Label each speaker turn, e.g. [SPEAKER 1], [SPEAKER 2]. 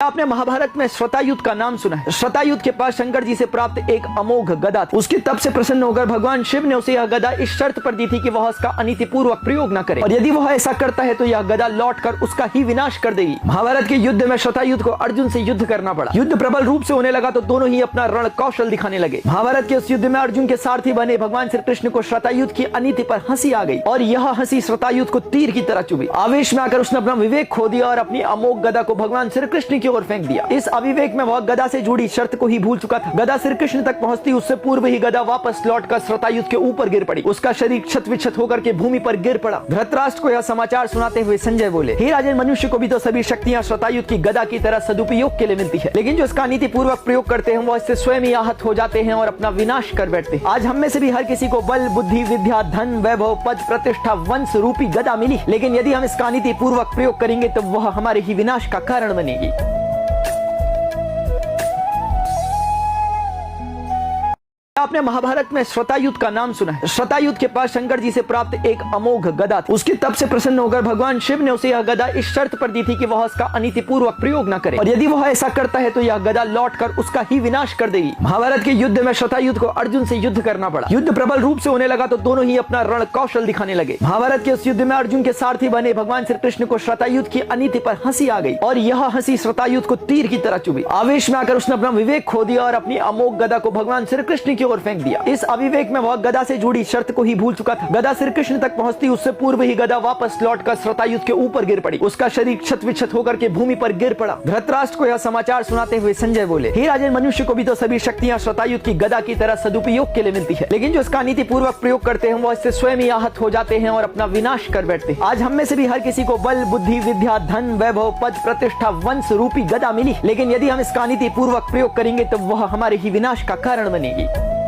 [SPEAKER 1] आपने महाभारत में श्रतायुध का नाम सुना है। श्रतायुध के पास शंकर जी से प्राप्त एक अमोघ गदा थी। उसके तप से प्रसन्न होकर भगवान शिव ने उसे यह गदा इस शर्त पर दी थी कि वह उसका अनीतिपूर्वक प्रयोग न करे, और यदि वह ऐसा करता है तो यह गदा लौटकर उसका ही विनाश कर देगी। महाभारत के युद्ध में श्रतायुध को अर्जुन से युद्ध करना पड़ा। युद्ध प्रबल रूप से होने लगा तो दोनों ही अपना रण कौशल दिखाने लगे। महाभारत के उस युद्ध में अर्जुन के सारथी बने भगवान श्री कृष्ण को श्रतायुध की अनीति पर हंसी आ गई, और यह हंसी श्रतायुध को तीर की तरह चुभी। आवेश में आकर उसने अपना विवेक खो दिया और अपनी अमोघ गदा को भगवान श्री कृष्ण की ओर फेंक दिया। इस अविवेक में वह गदा से जुड़ी शर्त को ही भूल चुका था। गदा श्री कृष्ण तक पहुंचती उससे पूर्व ही गदा वापस लौटकर श्रतायुध के ऊपर गिर पड़ी। उसका शरीर क्षत विक्षत होकर के भूमि पर गिर पड़ा। धृतराष्ट्र को यह समाचार सुनाते हुए संजय बोले, हे राजन, मनुष्य को भी तो सभी शक्तियां श्रतायुध की गदा की तरह सदुपयोग के लिए मिलती है, लेकिन जो इसका नीति पूर्वक प्रयोग करते हैं वह इससे स्वयं ही आहत हो जाते हैं और अपना विनाश कर बैठते हैं। आज हम में से भी हर किसी को बल, बुद्धि, विद्या, धन, वैभव, पद, प्रतिष्ठा, वंश रूपी गदा मिली, लेकिन यदि हम इसका नीति पूर्वक प्रयोग करेंगे तो वह हमारे ही विनाश का कारण बनेगी। आपने महाभारत में श्रतायुध का नाम सुना है। श्रतायुध के पास शंकर जी से प्राप्त एक अमोघ गदा थी। उसके तप से प्रसन्न होकर भगवान शिव ने उसे यह गदा इस शर्त पर दी थी कि वह उसका अनीतिपूर्वक प्रयोग न करे, और यदि वह ऐसा करता है तो यह गदा लौटकर उसका ही विनाश कर देगी। महाभारत के युद्ध में श्रतायुध को अर्जुन से युद्ध करना पड़ा। युद्ध प्रबल रूप से होने लगा तो दोनों ही अपना रण कौशल दिखाने लगे। महाभारत के उस युद्ध में अर्जुन के सारथी बने भगवान श्री कृष्ण को श्रतायुध की अनीति पर हंसी आ गई, और यह हंसी श्रतायुध को तीर की तरह चुभी। आवेश में आकर उसने अपना विवेक खो दिया और अपनी अमोघ गदा को भगवान श्री कृष्ण की ओर फेंक दिया। इस अविवेक में वह गदा से जुड़ी शर्त को ही भूल चुका था। गदा श्री कृष्ण तक पहुंचती उससे पूर्व ही गदा वापस लौटकर श्रतायुध के ऊपर गिर पड़ी। उसका शरीर क्षत विक्षत होकर के भूमि पर गिर पड़ा। धृतराष्ट्र को यह समाचार सुनाते हुए संजय बोले, हे राजन, मनुष्य को भी तो सभी शक्तियां श्रतायुध की गदा की तरह सदुपयोग के लिए मिलती है, लेकिन जो इसका नीति पूर्वक प्रयोग करते हैं वह इससे स्वयं ही आहत हो जाते हैं और अपना विनाश कर बैठते हैं। आज हम में से भी हर किसी को बल, बुद्धि, विद्या, धन, वैभव, पद, प्रतिष्ठा, वंश रूपी गदा मिली, लेकिन यदि हम इसका नीति पूर्वक प्रयोग करेंगे तो वह हमारे ही विनाश का कारण बनेगी।